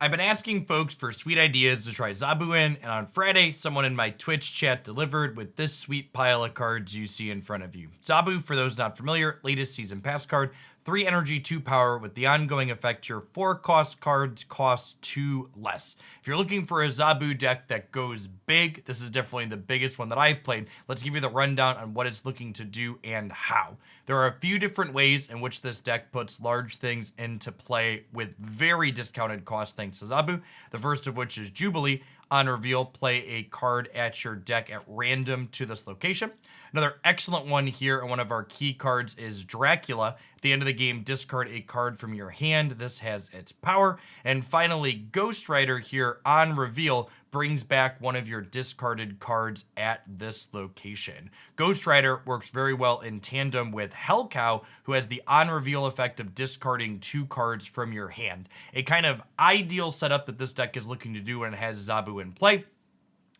I've been asking folks for sweet ideas to try Zabu in, and on Friday, someone in my Twitch chat delivered with this sweet pile of cards you see in front of you. Zabu, for those not familiar, latest season pass card, 3 energy, 2 power, with the ongoing effect your 4 cost cards cost 2 less. If you're looking for a Zabu deck that goes big, this is definitely the biggest one that I've played. Let's give you the rundown on what it's looking to do and how. There are a few different ways in which this deck puts large things into play with very discounted cost thanks to Zabu. The first of which is Jubilee. On reveal, play a card at your deck at random to this location. Another excellent one here, and one of our key cards is Dracula. At the end of the game, discard a card from your hand. This has its power. And finally, Ghost Rider here on reveal brings back one of your discarded cards at this location. Ghost Rider works very well in tandem with Hellcow, who has the on-reveal effect of discarding 2 cards from your hand. A kind of ideal setup that this deck is looking to do when it has Zabu in play,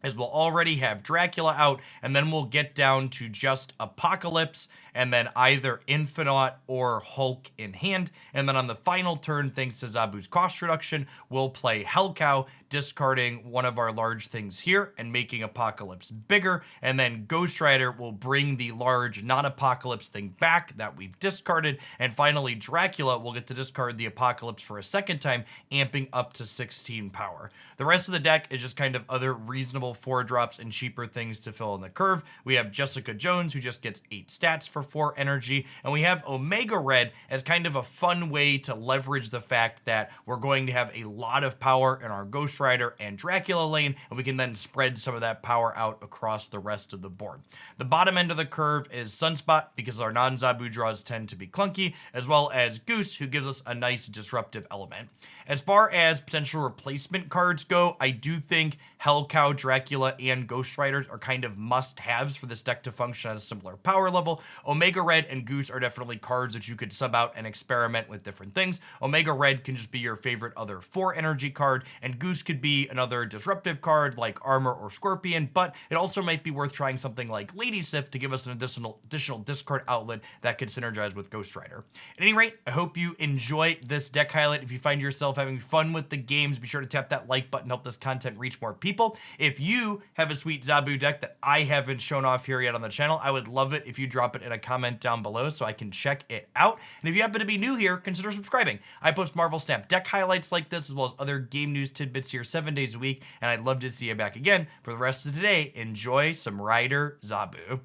as we'll already have Dracula out, and then we'll get down to just Apocalypse, and then either Infinite or Hulk in hand. And then on the final turn, thanks to Zabu's cost reduction, we'll play Hellcow, discarding one of our large things here and making Apocalypse bigger. And then Ghost Rider will bring the large non-Apocalypse thing back that we've discarded. And finally, Dracula will get to discard the Apocalypse for a second time, amping up to 16 power. The rest of the deck is just kind of other reasonable 4-drops and cheaper things to fill in the curve. We have Jessica Jones, who just gets 8 stats for 4 energy, and we have Omega Red as kind of a fun way to leverage the fact that we're going to have a lot of power in our Ghost Rider and Dracula lane, and we can then spread some of that power out across the rest of the board. The bottom end of the curve is Sunspot, because our non-Zabu draws tend to be clunky, as well as Goose, who gives us a nice disruptive element. As far as potential replacement cards go, I do think Hellcow, Dracula, and Ghost Riders are kind of must-haves for this deck to function at a similar power level. Omega Red and Goose are definitely cards that you could sub out and experiment with different things. Omega Red can just be your favorite other 4 energy card, and Goose could be another disruptive card like Armor or Scorpion, but it also might be worth trying something like Lady Sif to give us an additional discard outlet that could synergize with Ghost Rider. At any rate, I hope you enjoy this deck highlight. If you find yourself having fun with the games, be sure to tap that like button, help this content reach more people. If you have a sweet Zabu deck that I haven't shown off here yet on the channel, I would love it if you drop it in a comment down below so I can check it out. And if you happen to be new here, consider subscribing. I post Marvel Snap deck highlights like this, as well as other game news tidbits here 7 days a week, and I'd love to see you back again. For the rest of today, enjoy some Rider Zabu.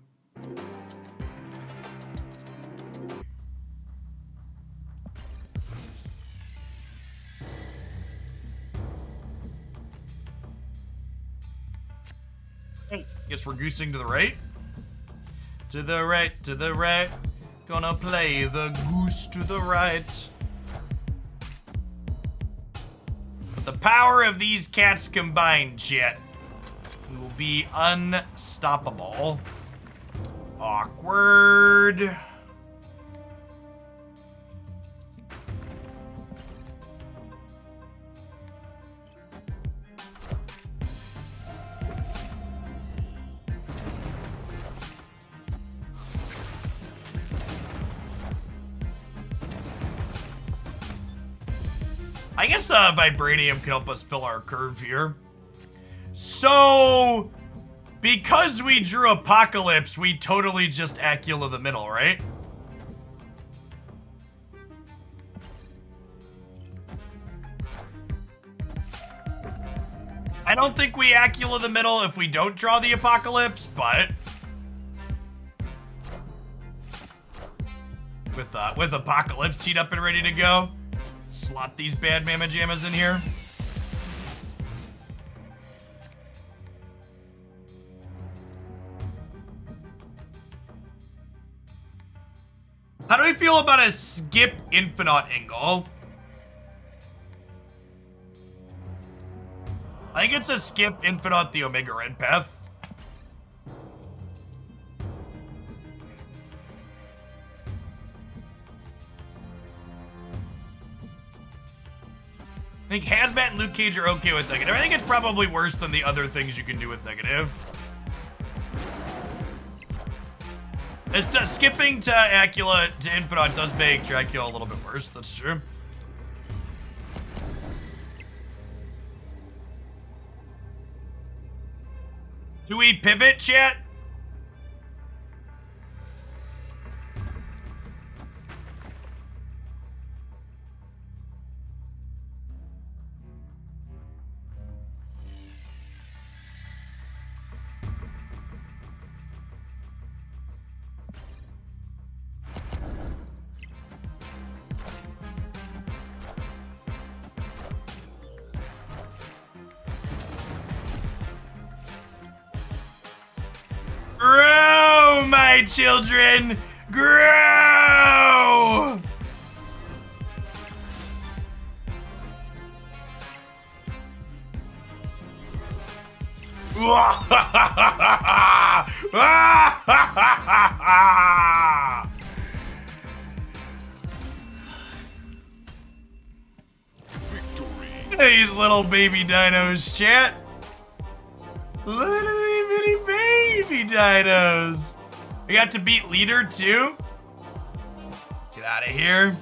Guess we're goosing to the right. To the right, to the right. Gonna play the goose to the right. With the power of these cats combined, chat, we will be unstoppable. Awkward. I guess Vibranium can help us fill our curve here. So, because we drew Apocalypse, we totally just Acula the middle, right? I don't think we Acula the middle if we don't draw the Apocalypse, but with Apocalypse teed up and ready to go, slot these bad Mamma Jammas in here. How do we feel about a skip Infinite angle? I think it's a skip Infinite the Omega Red path. I think Hazmat and Luke Cage are okay with negative. I think it's probably worse than the other things you can do with negative. Skipping to Acula to Infinite does make Dracula a little bit worse. That's true. Do we pivot, chat? Grow, my children! Grow! These little baby dinos, chat. Little bitty baby dinos. We got to beat leader too. Get out of here.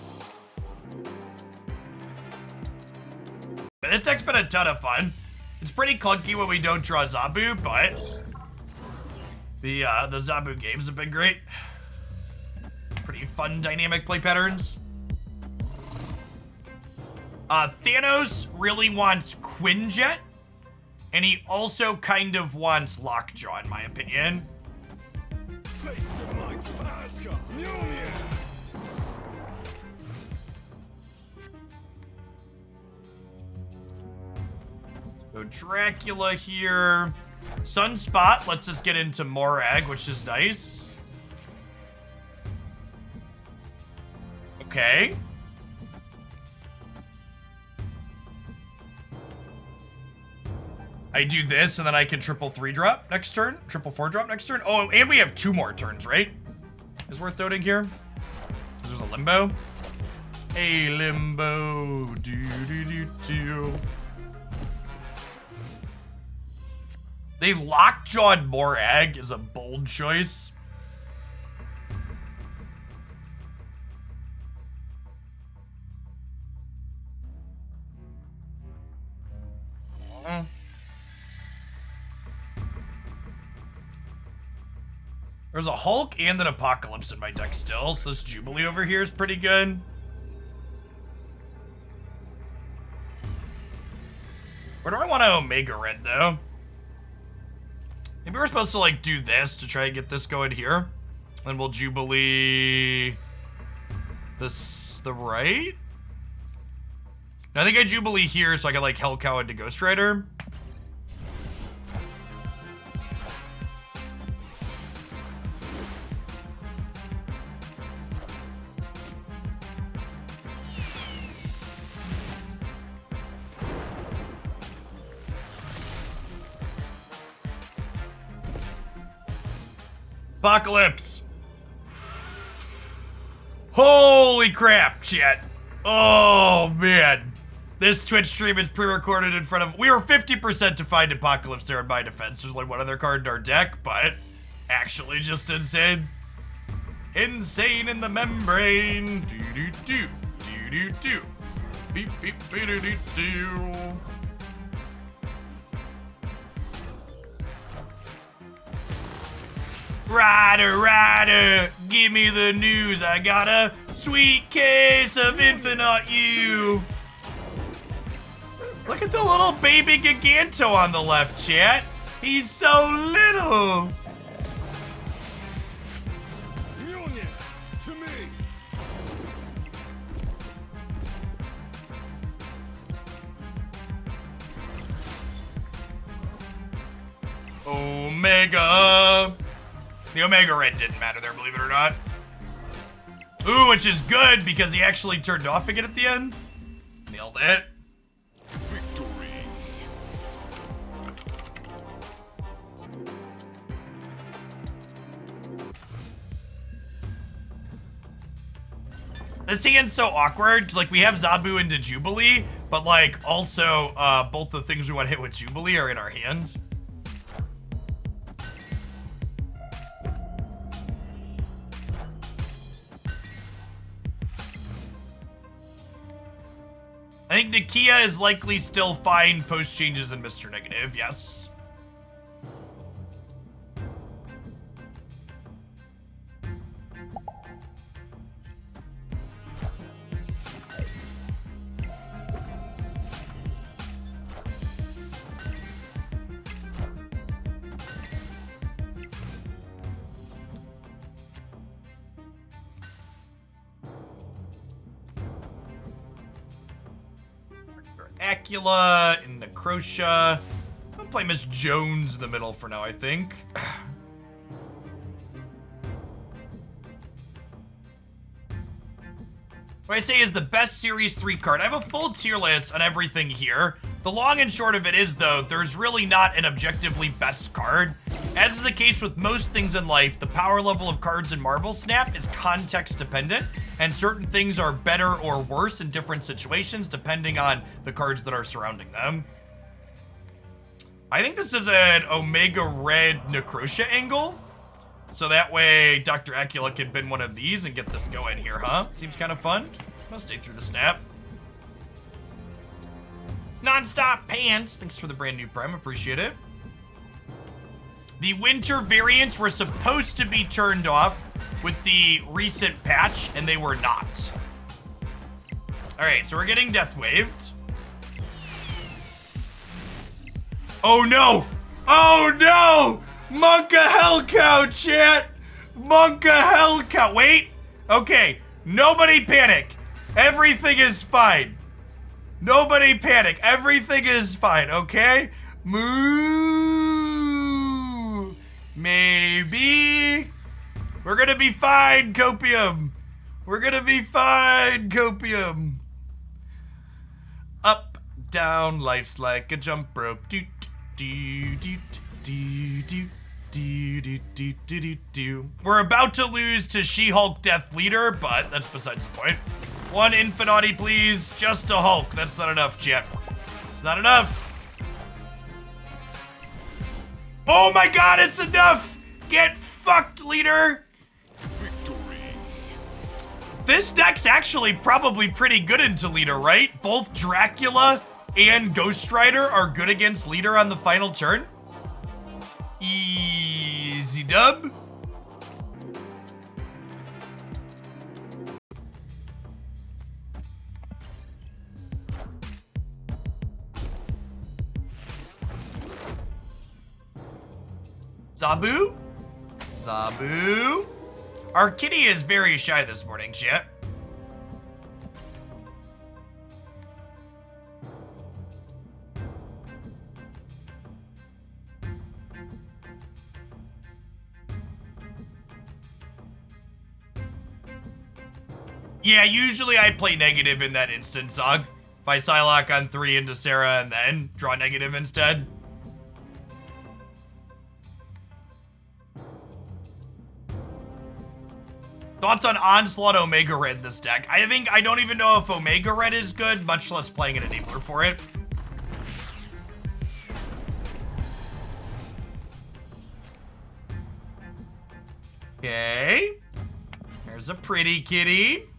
This deck's been a ton of fun. It's pretty clunky when we don't draw Zabu, but the Zabu games have been great. Pretty fun dynamic play patterns. Thanos really wants Quinjet, and he also kind of wants Lockjaw, in my opinion. Face the might of Asgard. So Dracula here. Sunspot lets us get into Morag, which is nice. Okay. I do this, and then I can triple 3-drop next turn. Triple 4-drop next turn. Oh, and we have 2 more turns, right? Is worth noting here. There's a limbo. A limbo. Do. They lockjawed Morag is a bold choice. There's a Hulk and an Apocalypse in my deck still, so this Jubilee over here is pretty good. Where do I want to Omega Red, though? Maybe we're supposed to, like, do this to try and get this going here. Then we'll Jubilee this, the right? No, I think I Jubilee here so I can, like, Hellcow into Ghost Rider. Apocalypse. Holy crap, chat. Oh, man. This Twitch stream is pre-recorded in front of... We were 50% to find Apocalypse there in my defense. There's like one other card in our deck, but actually just insane. Insane in the membrane. Do-do-do. Do-do-do. Beep, beep, do-do-do. Rider, rider, give me the news. I got a sweet case of Infinite You. Look at the little baby Giganto on the left, chat. He's so little. To me. Omega. The Omega Red didn't matter there, believe it or not. Ooh, which is good because he actually turned off again at the end. Nailed it. Victory. This hand's so awkward. Like, we have Zabu into Jubilee, but, like, also, both the things we want to hit with Jubilee are in our hand. I think Nakia is likely still fine post changes in Mr. Negative, yes. Acula and Necrotia. I'll play Miss Jones in the middle for now, I think. What I say is the best Series 3 card. I have a full tier list on everything here. The long and short of it is, though, there's really not an objectively best card. As is the case with most things in life, the power level of cards in Marvel Snap is context dependent, and certain things are better or worse in different situations depending on the cards that are surrounding them. I think this is an Omega Red Necrotia angle. So that way, Dr. Acula can bin one of these and get this going here, huh? Seems kind of fun. I'll stay through the snap. Nonstop Pants. Thanks for the brand new Prime. Appreciate it. The winter variants were supposed to be turned off with the recent patch, and they were not. All right, so we're getting Death Waved. Oh, no. Oh, no. Monka Hellcow, chat! Monka Hellcow. Wait. Okay. Nobody panic. Everything is fine. Nobody panic. Everything is fine, okay? Moo. Maybe. We're gonna be fine, Copium. We're gonna be fine, Copium. Up, down, life's like a jump rope. Doot, doot, doot, doot, doot. We're about to lose to She-Hulk Death Leader, but that's besides the point. One Infinity, please. Just a Hulk. That's not enough, chat. It's not enough. Oh my god, it's enough! Get fucked, leader! Victory. This deck's actually probably pretty good into leader, right? Both Dracula and Ghost Rider are good against leader on the final turn. Easy dub. Zabu? Zabu? Our kitty is very shy this morning, chat. Yeah, usually I play negative in that instance, Zog. If I Psylocke on 3 into Sarah and then draw negative instead. Thoughts on Onslaught Omega Red this deck? I don't even know if Omega Red is good, much less playing an enabler for it. Okay. There's a pretty kitty.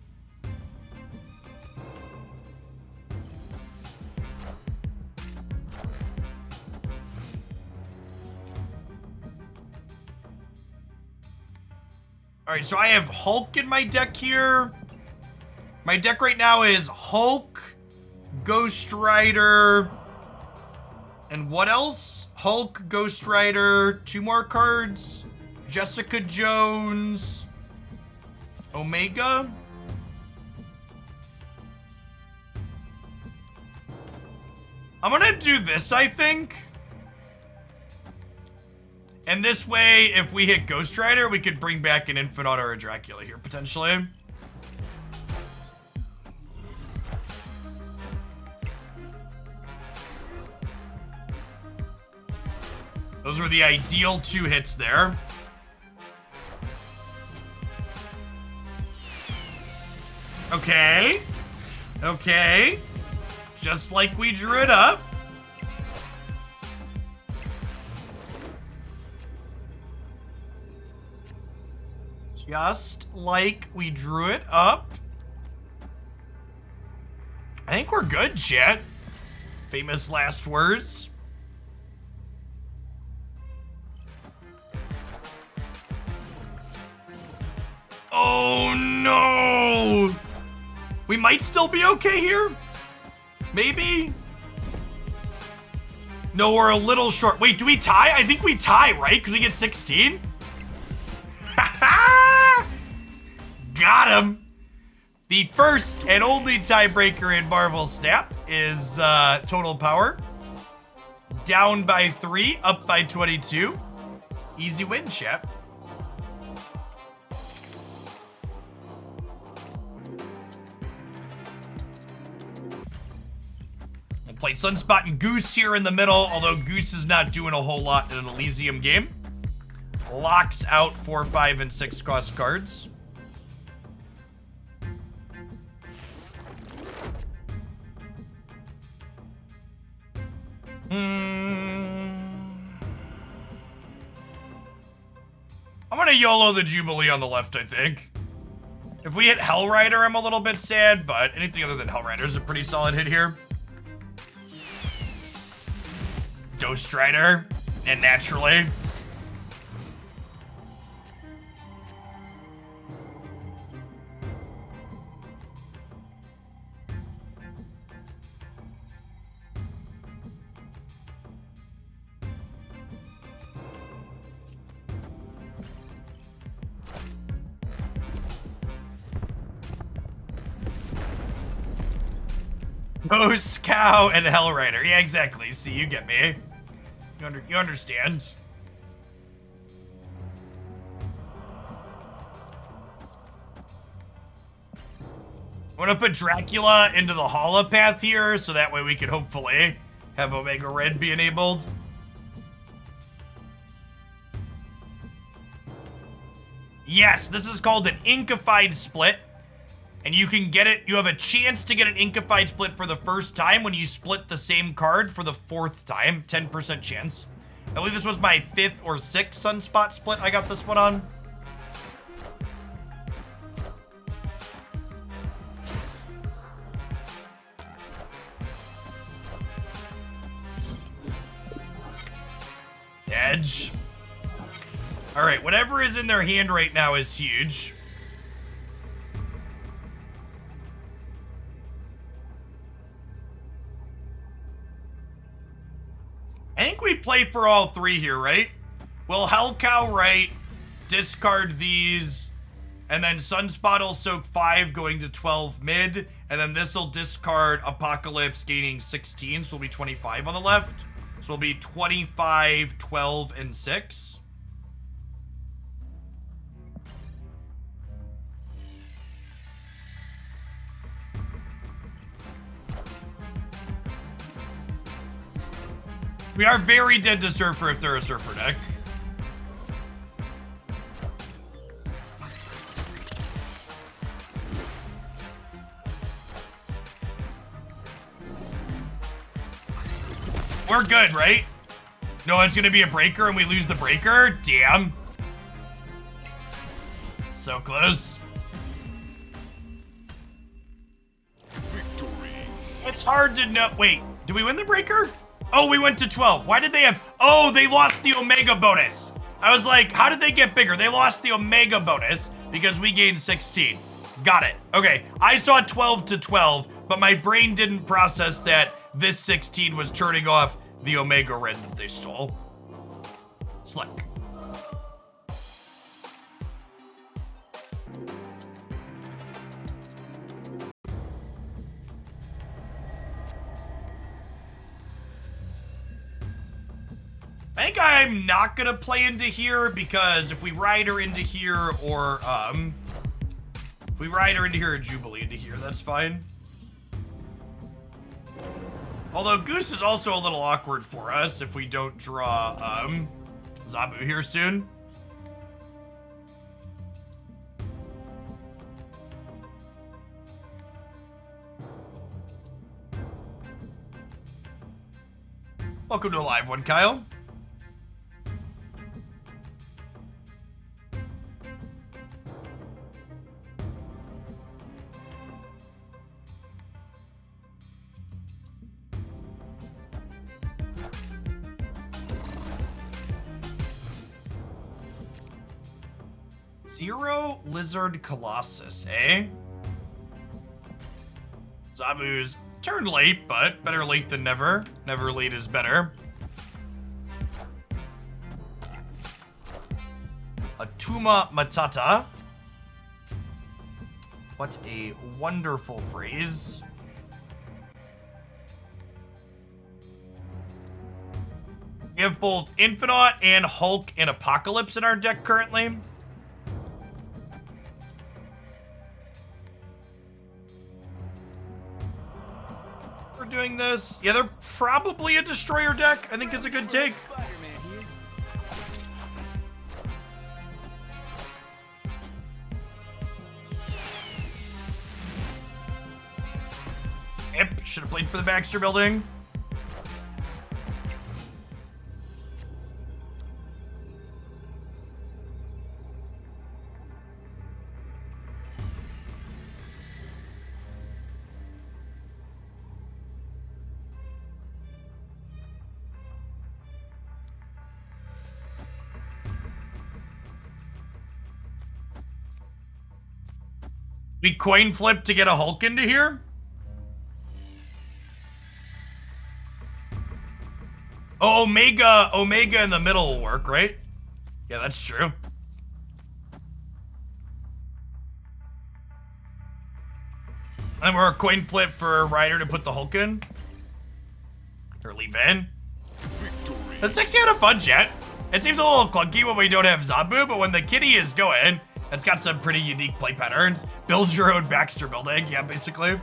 All right, so I have Hulk in my deck here. My deck right now is Hulk, Ghost Rider, and what else? Hulk, Ghost Rider, 2 more cards, Jessica Jones, Omega. I'm gonna do this, I think. And this way, if we hit Ghost Rider, we could bring back an Infinite or a Dracula here, potentially. Those were the ideal 2 hits there. Okay. Okay. Just like we drew it up. Just like we drew it up. I think we're good, chat. Famous last words. Oh no! We might still be okay here? Maybe? No, we're a little short. Wait, do we tie? I think we tie, right? Because we get 16? Got him. The first and only tiebreaker in Marvel Snap is total power. Down by 3, up by 22. Easy win, chat. We'll play Sunspot and Goose here in the middle, although Goose is not doing a whole lot in an Elysium game. Locks out 4, 5, and 6 cost cards. I'm gonna YOLO the Jubilee on the left, I think. If we hit Hellrider, I'm a little bit sad, but anything other than Hellrider is a pretty solid hit here. Ghost Rider, and naturally. Ghost, Cow, and Hellrider. Yeah, exactly. See, you get me. You understand. I'm gonna put Dracula into the holopath here, so that way we can hopefully have Omega Red be enabled. Yes, this is called an Inkified Split. And you can get it, you have a chance to get an Inkified Split for the first time when you split the same card for the 4th time, 10% chance. I believe this was my 5th or 6th Sunspot split I got this one on. Edge. All right, whatever is in their hand right now is huge. I think we play for all 3 here, right? We'll Hellcow right, discard these, and then Sunspot will soak 5 going to 12 mid, and then this will discard Apocalypse gaining 16, so it'll be 25 on the left. So it'll be 25, 12, and 6. We are very dead to Surfer if they're a Surfer deck. We're good, right? No, it's gonna be a breaker and we lose the breaker? Damn. So close. Victory. It's hard to know. Wait, did we win the breaker? Oh, we went to 12. Why did they have... Oh, they lost the Omega bonus. I was like, how did they get bigger? They lost the Omega bonus because we gained 16. Got it. Okay, I saw 12 to 12, but my brain didn't process that this 16 was turning off the Omega Red that they stole. Slick. I think I'm not gonna play into here because if we ride her into here or if we ride her into here or Jubilee into here, that's fine. Although Goose is also a little awkward for us if we don't draw Zabu here soon. Welcome to a live one, Kyle. Zero Lizard Colossus, eh? Zabu's turned late, but better late than never. Never late is better. Atuma Matata. What a wonderful phrase. We have both Infinite and Hulk and Apocalypse in our deck currently. We're doing this. Yeah, they're probably a Destroyer deck. I think it's a good take. Yep, should have played for the Baxter building. We coin flip to get a Hulk into here? Oh, Omega in the middle will work, right? Yeah, that's true. And we're a coin flip for a Rider to put the Hulk in. Or leave in. That's actually kind of fun, chat. It seems a little clunky when we don't have Zabu, but when the kitty is going, it's got some pretty unique play patterns. Build your own Baxter building, yeah, basically.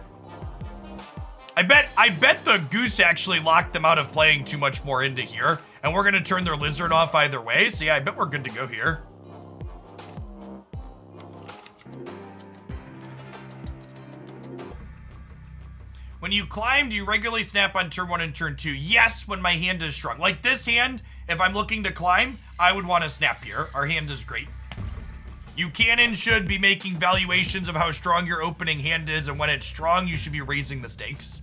I bet the Goose actually locked them out of playing too much more into here, and we're gonna turn their Lizard off either way, so yeah, I bet we're good to go here. When you climb, do you regularly snap on turn 1 and turn 2? Yes, when my hand is strong. Like this hand, if I'm looking to climb, I would want to snap here. Our hand is great. You can and should be making valuations of how strong your opening hand is, and when it's strong, you should be raising the stakes.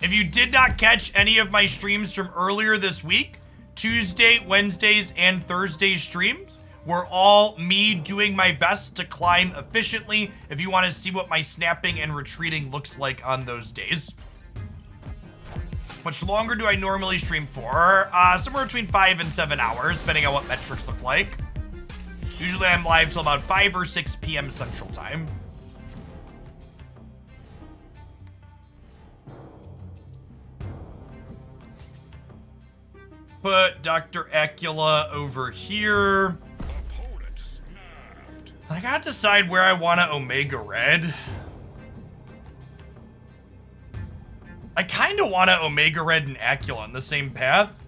If you did not catch any of my streams from earlier this week, Tuesday, Wednesdays, and Thursday streams were all me doing my best to climb efficiently if you want to see what my snapping and retreating looks like on those days. Much longer do I normally stream for? Somewhere between 5 and 7 hours, depending on what metrics look like. Usually I'm live till about 5 or 6 p.m. Central Time. Put Dr. Acula over here. I gotta decide where I want to Omega Red. I kind of want to Omega Red and Acula on the same path,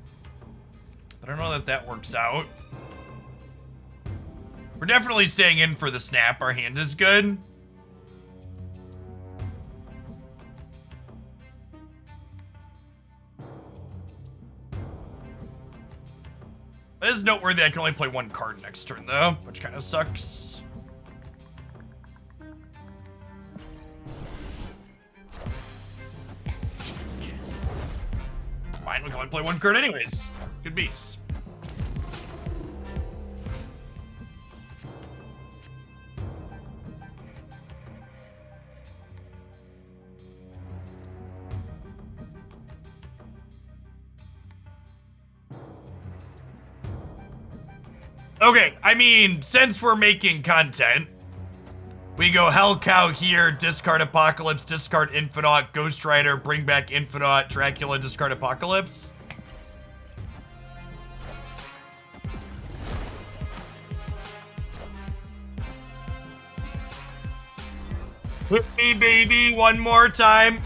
but I don't know that that works out. We're definitely staying in for the snap. Our hand is good. It is noteworthy I can only play one card next turn, though, which kind of sucks. Fine, we can only play one card anyways. Good beats. Okay, I mean, since we're making content, we go Hell Cow here, discard Apocalypse, discard Infinite, Ghost Rider, bring back Infinite, Dracula, discard Apocalypse. Hit me, baby, one more time.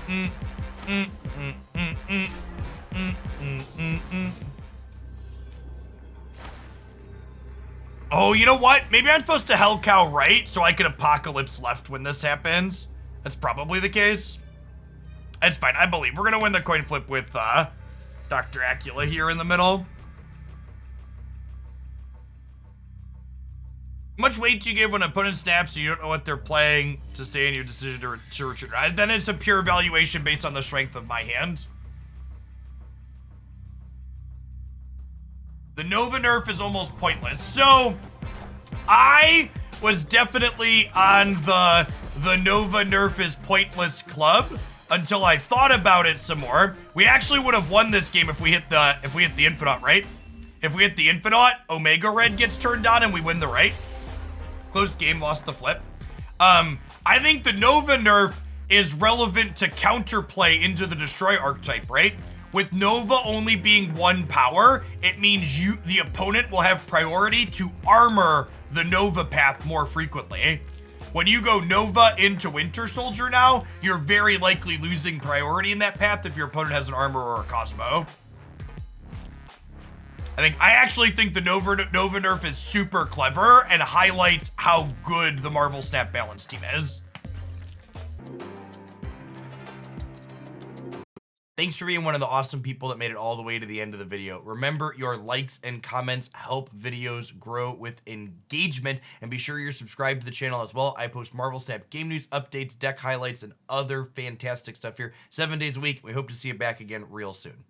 Oh, you know what? Maybe I'm supposed to Hell Cow right so I can Apocalypse left when this happens. That's probably the case. That's fine. I believe we're going to win the coin flip with Dr. Acula here in the middle. How much weight do you give when an opponent snaps so you don't know what they're playing to stay in your decision to retreat? Then it's a pure evaluation based on the strength of my hand. The Nova nerf is almost pointless. So, I was definitely on the Nova nerf is pointless club until I thought about it some more. We actually would have won this game if we hit the Infinite, right? If we hit the Infinite, Omega Red gets turned on and we win the right. Close game, lost the flip. I think the Nova nerf is relevant to counterplay into the Destroy archetype, right? With Nova only being 1 power, it means the opponent will have priority to armor the Nova path more frequently. When you go Nova into Winter Soldier now, you're very likely losing priority in that path if your opponent has an armor or a Cosmo. I actually think the Nova nerf is super clever and highlights how good the Marvel Snap Balance team is. Thanks for being one of the awesome people that made it all the way to the end of the video. Remember, your likes and comments help videos grow with engagement, and be sure you're subscribed to the channel as well. I post Marvel Snap game news, updates, deck highlights, and other fantastic stuff here 7 days a week. We hope to see you back again real soon.